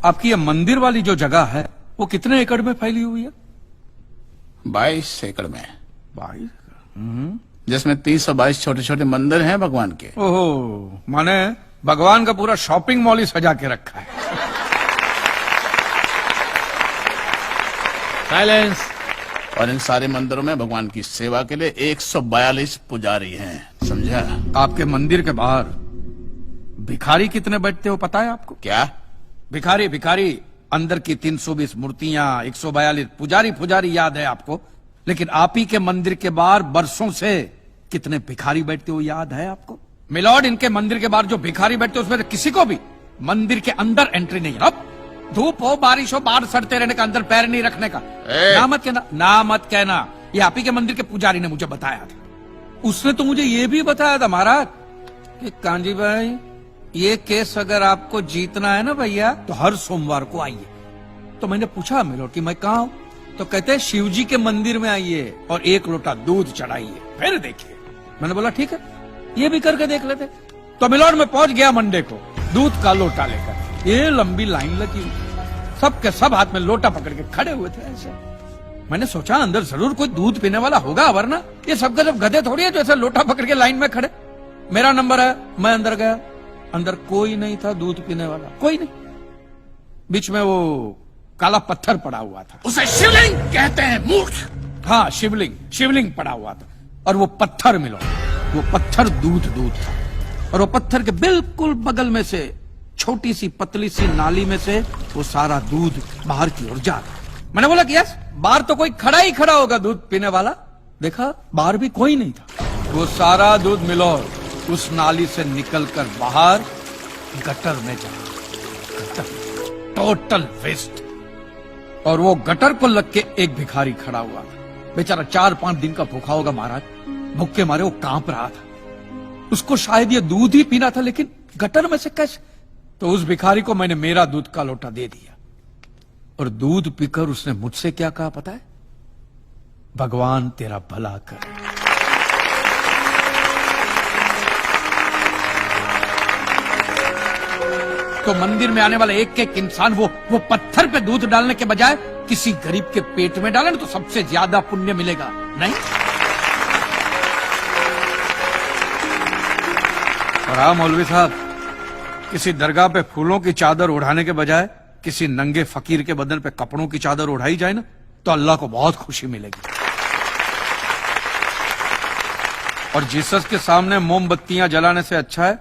आपकी ये मंदिर वाली जो जगह है वो कितने एकड़ में फैली हुई है? 22 एकड़ में, 22। जिसमें 322 छोटे छोटे मंदिर हैं भगवान के। ओहो, माने भगवान का पूरा शॉपिंग मॉल ही सजा के रखा है। साइलेंस। और इन सारे मंदिरों में भगवान की सेवा के लिए 142 पुजारी हैं, समझा? आपके मंदिर के बाहर भिखारी कितने बैठते हो पता है आपको? क्या? भिखारी भिखारी अंदर की 320 मूर्तियां, 142 पुजारी याद है आपको, लेकिन आप ही के मंदिर के बाहर बरसों से कितने भिखारी बैठते हो याद है आपको? मिलॉर्ड, इनके मंदिर के बाहर जो भिखारी बैठते हो उसमें किसी को भी मंदिर के अंदर एंट्री नहीं। अब धूप हो बारिश हो बाहर सड़ते रहने का, अंदर पैर नहीं रखने का। ना मत कहना, ना मत कहना, ये आप ही के मंदिर के पुजारी ने मुझे बताया था। उसने तो मुझे ये भी बताया था महाराज कि कांजी भाई, ये केस अगर आपको जीतना है ना भैया तो हर सोमवार को आइए। तो मैंने पूछा मिलॉर्ड कि मैं कहाँ हूं? तो कहते हैं शिव जी के मंदिर में आइए और 1 लोटा दूध चढ़ाइए, फिर देखिए। मैंने बोला ठीक है, ये भी करके देख लेते। तो मिलॉर्ड में पहुंच गया मंडे को दूध का लोटा लेकर। ये लंबी लाइन लगी, सबके सब हाथ में लोटा पकड़ के खड़े हुए थे ऐसे। मैंने सोचा अंदर जरूर कोई दूध पीने वाला होगा, वरना ये सबके सब गधे थोड़ी है जो ऐसे लोटा पकड़ के लाइन में खड़े। मेरा नंबर है, मैं अंदर गया, अंदर कोई नहीं था दूध पीने वाला, कोई नहीं। बीच में वो काला पत्थर पड़ा हुआ था, उसे शिवलिंग कहते हैं मूर्ख। हाँ शिवलिंग पड़ा हुआ था, और वो पत्थर मिलो, वो पत्थर दूध था। और वो पत्थर के बिल्कुल बगल में से छोटी सी पतली सी नाली में से वो सारा दूध बाहर की ओर जा रहा। मैंने बोला कि यस, बाहर तो कोई खड़ा ही खड़ा होगा दूध पीने वाला। देखा बाहर भी कोई नहीं था। वो सारा दूध मिलो उस नाली से निकलकर बाहर गटर में जा रहा, गटर, टोटल वेस्ट। और वो गटर को लग के एक भिखारी खड़ा हुआ था, बेचारा 4-5 दिन का भूखा होगा महाराज, भूख के मारे वो कांप रहा था। उसको शायद ये दूध ही पीना था, लेकिन गटर में से कैसे? तो उस भिखारी को मैंने मेरा दूध का लोटा दे दिया, और दूध पीकर उसने मुझसे क्या कहा पता है? भगवान तेरा भला करे। तो मंदिर में आने वाला एक एक इंसान वो पत्थर पे दूध डालने के बजाय किसी गरीब के पेट में डाले तो सबसे ज्यादा पुण्य मिलेगा, नहीं? और हाँ मौलवी साहब, किसी दरगाह पे फूलों की चादर उड़ाने के बजाय किसी नंगे फकीर के बदन पे कपड़ों की चादर उड़ाई जाए ना तो अल्लाह को बहुत खुशी मिलेगी। और जीसस के सामने मोमबत्तियां जलाने से अच्छा है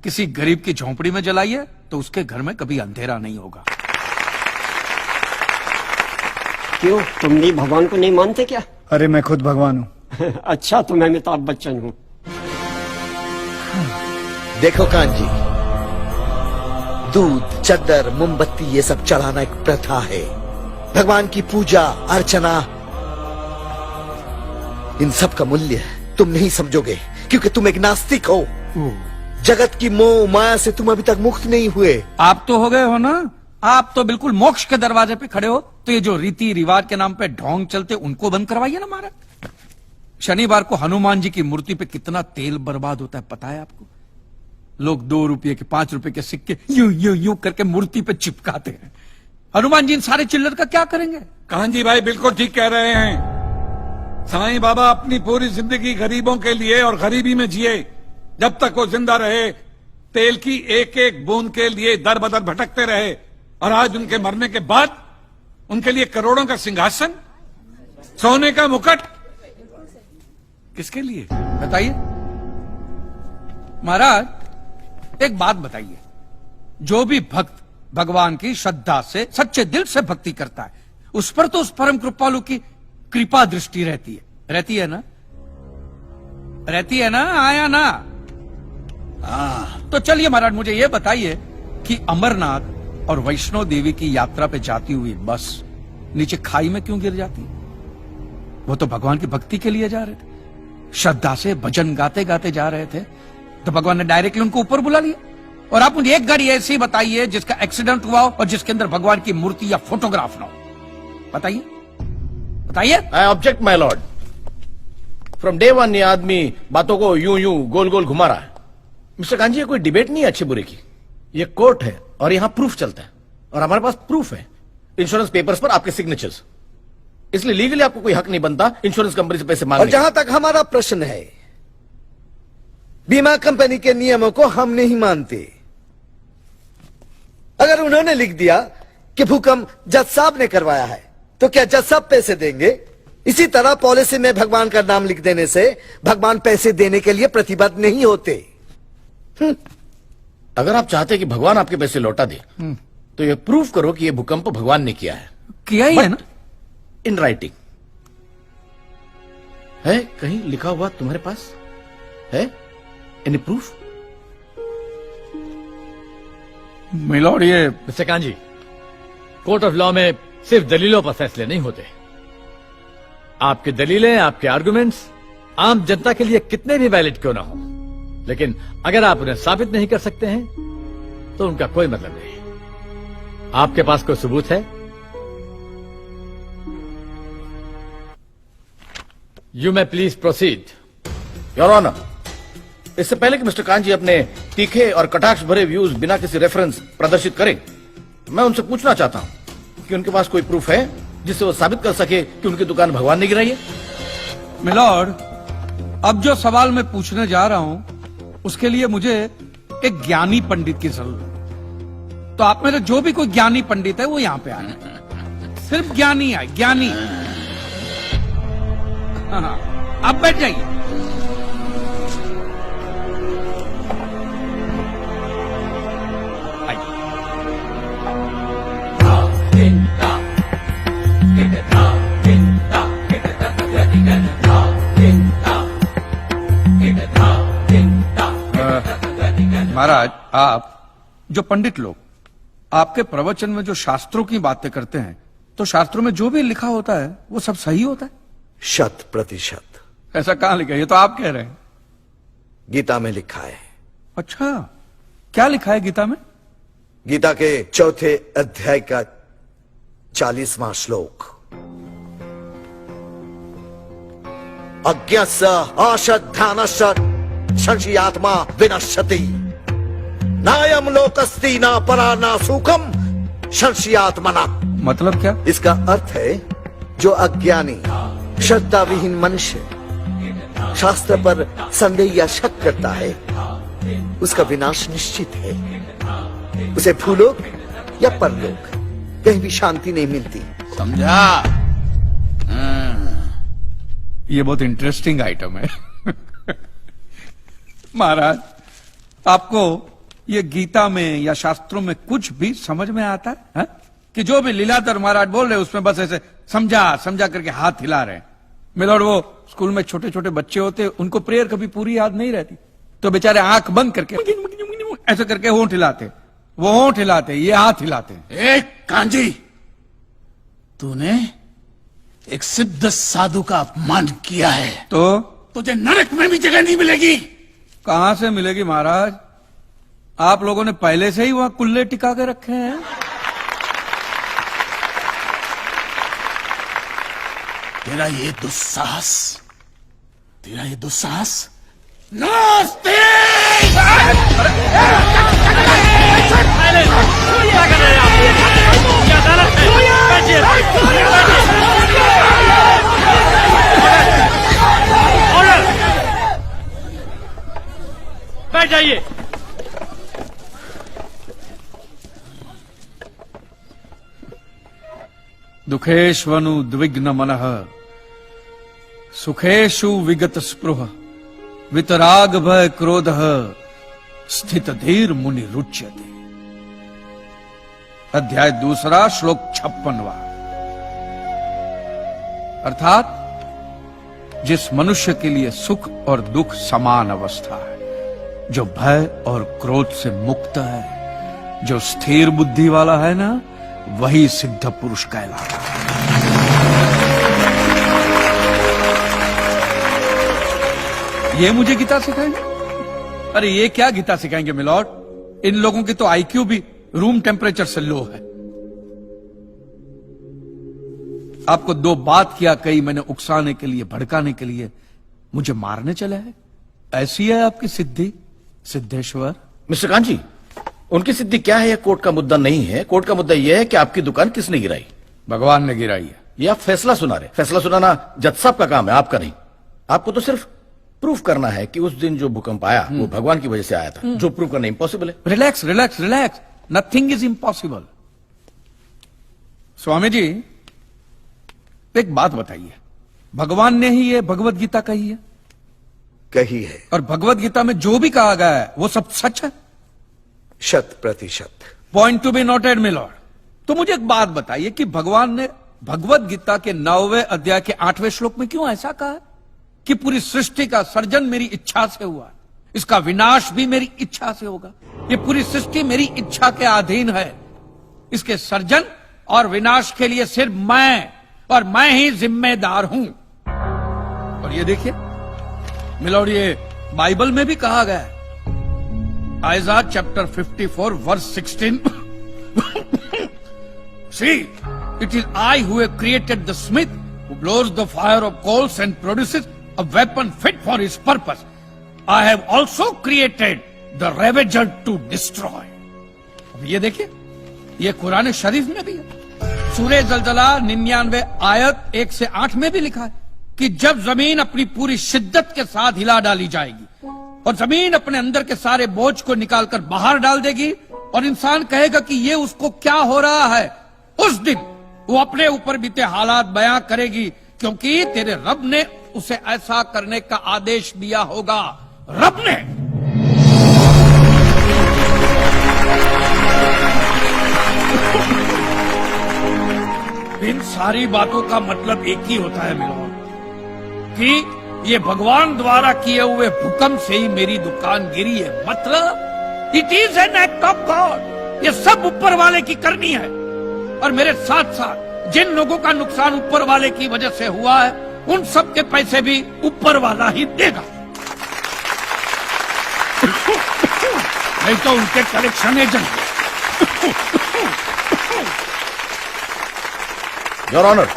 किसी गरीब की झोंपड़ी में जलाइए, तो उसके घर में कभी अंधेरा नहीं होगा। क्यों, तुम भी भगवान को नहीं मानते क्या? अरे मैं खुद भगवान हूँ। अच्छा, तो मैं अमिताभ बच्चन हूँ। देखो कांजी, दूध, चद्दर, मोमबत्ती ये सब चढ़ाना एक प्रथा है। भगवान की पूजा अर्चना, इन सब का मूल्य तुम नहीं समझोगे क्योंकि तुम एक नास्तिक हो। जगत की मोह माया से तुम अभी तक मुक्त नहीं हुए। आप तो हो गए हो ना, आप तो बिल्कुल मोक्ष के दरवाजे पे खड़े हो। तो ये जो रीति रिवाज के नाम पे ढोंग चलते उनको बंद करवाइए ना महाराज। शनिवार को हनुमान जी की मूर्ति पे कितना तेल बर्बाद होता है पता है आपको? लोग 2 रुपये के 5 रुपए के सिक्के यूं करके मूर्ति पे चिपकाते हैं। हनुमान जी इन सारे चिल्लर का क्या करेंगे? कांजी भाई बिल्कुल ठीक कह रहे हैं। साईं बाबा अपनी पूरी जिंदगी गरीबों के लिए और गरीबी में जिए। जब तक वो जिंदा रहे तेल की एक एक बूंद के लिए दर बदर भटकते रहे, और आज उनके मरने के बाद उनके लिए करोड़ों का सिंहासन, सोने का मुकुट, किसके लिए बताइए महाराज। एक बात बताइए, जो भी भक्त भगवान की श्रद्धा से सच्चे दिल से भक्ति करता है उस पर तो उस परम कृपालु की कृपा दृष्टि रहती है ना? रहती है ना? आया ना? तो चलिए महाराज मुझे ये बताइए कि अमरनाथ और वैष्णो देवी की यात्रा पे जाती हुई बस नीचे खाई में क्यों गिर जाती? वो तो भगवान की भक्ति के लिए जा रहे थे, श्रद्धा से भजन गाते गाते जा रहे थे, तो भगवान ने डायरेक्टली उनको ऊपर बुला लिया। और आप मुझे एक गाड़ी ऐसी बताइए जिसका एक्सीडेंट हुआ हो और जिसके अंदर भगवान की मूर्ति या फोटोग्राफ ना हो, बताइए। I object my Lord. From day 1 ये आदमी बातों को यूं गोल गोल घुमा रहा है। मिस्टर कांजी, ये कोई डिबेट नहीं है अच्छे बुरे की, ये कोर्ट है और यहां प्रूफ चलता है। और हमारे पास प्रूफ है, इंश्योरेंस पेपर्स पर आपके सिग्नेचर्स। इसलिए लीगली आपको कोई हक नहीं बनता इंश्योरेंस कंपनी से पैसे और मांगने जहां तक हमारा प्रश्न है, बीमा कंपनी के नियमों को हम नहीं मानते। अगर उन्होंने लिख दिया कि भूकंप जज साहब ने करवाया है, तो क्या जज साहब पैसे देंगे? इसी तरह पॉलिसी में भगवान का नाम लिख देने से भगवान पैसे देने के लिए प्रतिबद्ध नहीं होते। अगर आप चाहते कि भगवान आपके पैसे लौटा दे, तो ये प्रूफ करो कि ये भूकंप भगवान ने किया है, किया ही है ना। इन राइटिंग है, कहीं लिखा हुआ तुम्हारे पास है? Any proof? मिलॉर्ड, ये mister kanji, court of law में सिर्फ दलीलों पर फैसले नहीं होते। आपकी दलीलें, आपके आर्गुमेंट्स आम जनता के लिए कितने भी वैलिड क्यों ना हो, लेकिन अगर आप उन्हें साबित नहीं कर सकते हैं तो उनका कोई मतलब नहीं। आपके पास कोई सबूत है? You may please proceed. Your honour, इससे पहले कि मिस्टर कांजी अपने तीखे और कटाक्ष भरे व्यूज बिना किसी रेफरेंस प्रदर्शित करें, मैं उनसे पूछना चाहता हूं कि उनके पास कोई प्रूफ है जिससे वो साबित कर सके कि उनकी दुकान भगवान ने गिराई है? मिलॉर्ड, अब जो सवाल मैं पूछने जा रहा हूं उसके लिए मुझे एक ज्ञानी पंडित की जरूरत है। तो आप मेरे जो भी कोई ज्ञानी पंडित है वो यहां पे आए, सिर्फ ज्ञानी आए, ज्ञानी। हाँ, आप बैठ जाइए। महाराज, आप जो पंडित लोग आपके प्रवचन में जो शास्त्रों की बातें करते हैं, तो शास्त्रों में जो भी लिखा होता है वो सब सही होता है? 100%। ऐसा कहां लिखा है? ये तो आप कह रहे हैं। गीता में लिखा है। अच्छा, क्या लिखा है गीता में? गीता के 4थे अध्याय का 40वां श्लोक, अज्ञस्य अश्रद्धानस्य संशयात्मा विनश्यति, नायम लोकस्ति ना परा ना सुखम संशयात्मना। मतलब क्या? इसका अर्थ है, जो अज्ञानी श्रद्धा विहीन मनुष्य शास्त्र पर संदेह या शक करता है, उसका विनाश निश्चित है। उसे भूलोक या परलोक कहीं भी शांति नहीं मिलती। समझा? ये बहुत इंटरेस्टिंग आइटम है। महाराज, आपको ये गीता में या शास्त्रों में कुछ भी समझ में आता है, हा? कि जो भी लीलाधर महाराज बोल रहे उसमें बस ऐसे समझा समझा करके हाथ हिला रहे हैं। मिलॉर्ड, वो स्कूल में छोटे छोटे बच्चे होते, उनको प्रेयर कभी पूरी याद नहीं रहती, तो बेचारे आंख बंद करके ऐसे करके होंठ हिलाते, वो होंठ हिलाते, ये हाथ हिलाते। एक कांजी, तूने एक सिद्ध साधु का अपमान किया है, तो तुझे नरक में भी जगह नहीं मिलेगी। कहां से मिलेगी महाराज? आप लोगों ने पहले से ही वहां कुल्ले टिका के रखे हैं। तेरा ये दुस्साहस नास्तिक! बैठ जाइए। दुखेष्वनु द्विग्न मनः सुखेषु विगत स्पृह वितराग भय क्रोध स्थित धीर मुनि रुच्यते। अध्याय 2 श्लोक 56वां। अर्थात जिस मनुष्य के लिए सुख और दुख समान अवस्था है, जो भय और क्रोध से मुक्त है, जो स्थिर बुद्धि वाला है ना, वही सिद्ध पुरुष कहलाता है। ये मुझे गीता सिखाएंगे? अरे ये क्या गीता सिखाएंगे मिलॉर्ड? इन लोगों की तो आईक्यू भी रूम टेम्परेचर से लो है। आपको 2 बात किया कही मैंने उकसाने के लिए, भड़काने के लिए, मुझे मारने चले हैं। ऐसी है आपकी सिद्धि सिद्धेश्वर? मिस्टर कांजी, उनकी सिद्धि क्या है, यह कोर्ट का मुद्दा नहीं है। कोर्ट का मुद्दा यह है कि आपकी दुकान किसने गिराई। भगवान ने गिराई है। ये आप फैसला सुना रहे। फैसला सुनाना जज साहब का काम है, आपका नहीं। आपको तो सिर्फ प्रूफ करना है कि उस दिन जो भूकंप आया वो भगवान की वजह से आया था, जो प्रूफ करना इम्पॉसिबल है। Relax relax relax, nothing is impossible. Swami ji एक बात बताइए, भगवान ने ही ये भगवत गीता कही है कही है, और भगवत गीता में जो भी कहा गया है वो सब सच है? 100%। Point to be noted milord. तो मुझे एक बात बताइए कि भगवान ने भगवत गीता के 9वें अध्याय के 8वें श्लोक में क्यों ऐसा कहा है कि पूरी सृष्टि का सर्जन मेरी इच्छा से हुआ, इसका विनाश भी मेरी इच्छा से होगा, ये पूरी सृष्टि मेरी इच्छा के अधीन है, इसके सर्जन और विनाश के लिए सिर्फ मैं और मैं ही जिम्मेदार हूं। और ये देखिए मिलॉर्ड, ये बाइबल में भी कहा गया है, Aiza chapter 54 verse 16 See, it is I who have created the smith who blows the fire of coals and produces a weapon fit for his purpose. I have also created the ravager to destroy. अब ये देखिए, ये कुरान शरीफ में भी है। सूरह जलजला 99 आयत 1 से 8 में भी लिखा है कि जब जमीन अपनी पूरी शिद्दत के साथ हिला डाली जाएगी और जमीन अपने अंदर के सारे बोझ को निकालकर बाहर डाल देगी और इंसान कहेगा कि ये उसको क्या हो रहा है, उस दिन वो अपने ऊपर बीते हालात बयां करेगी, क्योंकि तेरे रब ने उसे ऐसा करने का आदेश दिया होगा। रब ने। इन सारी बातों का मतलब एक ही होता है मिलोन, कि ये भगवान द्वारा किए हुए भूकंप से ही मेरी दुकान गिरी है। मतलब it is an act of God. ये सब ऊपर वाले की करनी है, और मेरे साथ साथ जिन लोगों का नुकसान ऊपर वाले की वजह से हुआ है उन सब के पैसे भी ऊपर वाला ही देगा, नहीं तो उनके collection agent. Your honour,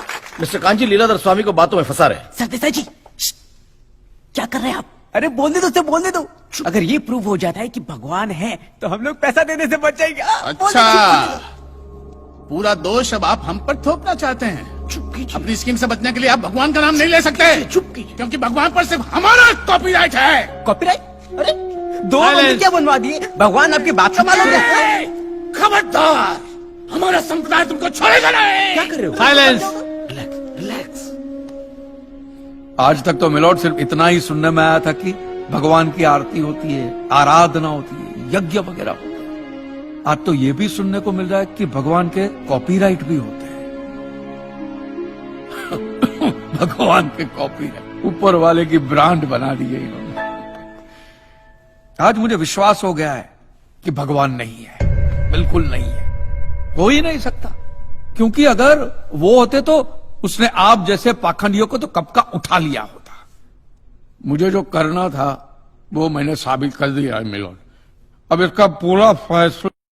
mister Kanchi Leeladhar Swami को बातों में फंसा रहे। सरदेसाई जी, क्या कर रहे हैं आप? अरे बोलने दो, उससे बोलने दो। अगर ये प्रूव हो जाता है कि भगवान है तो हम लोग पैसा देने से बच जाएंगे। अच्छा, पूरा दोष अब आप हम पर थोपना चाहते हैं। अपनी स्कीम से बचने के लिए आप भगवान का नाम नहीं ले सकते, चुप कीजिए। क्योंकि भगवान पर सिर्फ हमारा कॉपीराइट है। कॉपीराइट? अरे 2 मंदिर क्या बनवा दिए? भगवान आपके बाप का मालूम है? खबरदार, हमारा संप्रदाय तुमको छोड़ेगा नहीं। क्या कर रहे हो? साइलेंस। रिलैक्स। आज तक तो मिलॉर्ड सिर्फ इतना ही सुनने में आया था कि भगवान की आरती होती है, आराधना होती है, यज्ञ वगैरह होता है। आज तो ये भी सुनने को मिल रहा है कि भगवान के कॉपीराइट भी होते हैं। भगवान के कॉपीराइट ऊपर वाले की ब्रांड बना दी है इन्होंने। आज मुझे विश्वास हो गया है कि भगवान नहीं है, बिल्कुल नहीं है, हो ही नहीं सकता, क्योंकि अगर वो होते तो उसने आप जैसे पाखंडियों को तो कब का उठा लिया होता। मुझे जो करना था वो मैंने साबित कर दिया है मिलोन। अब इसका पूरा फैसला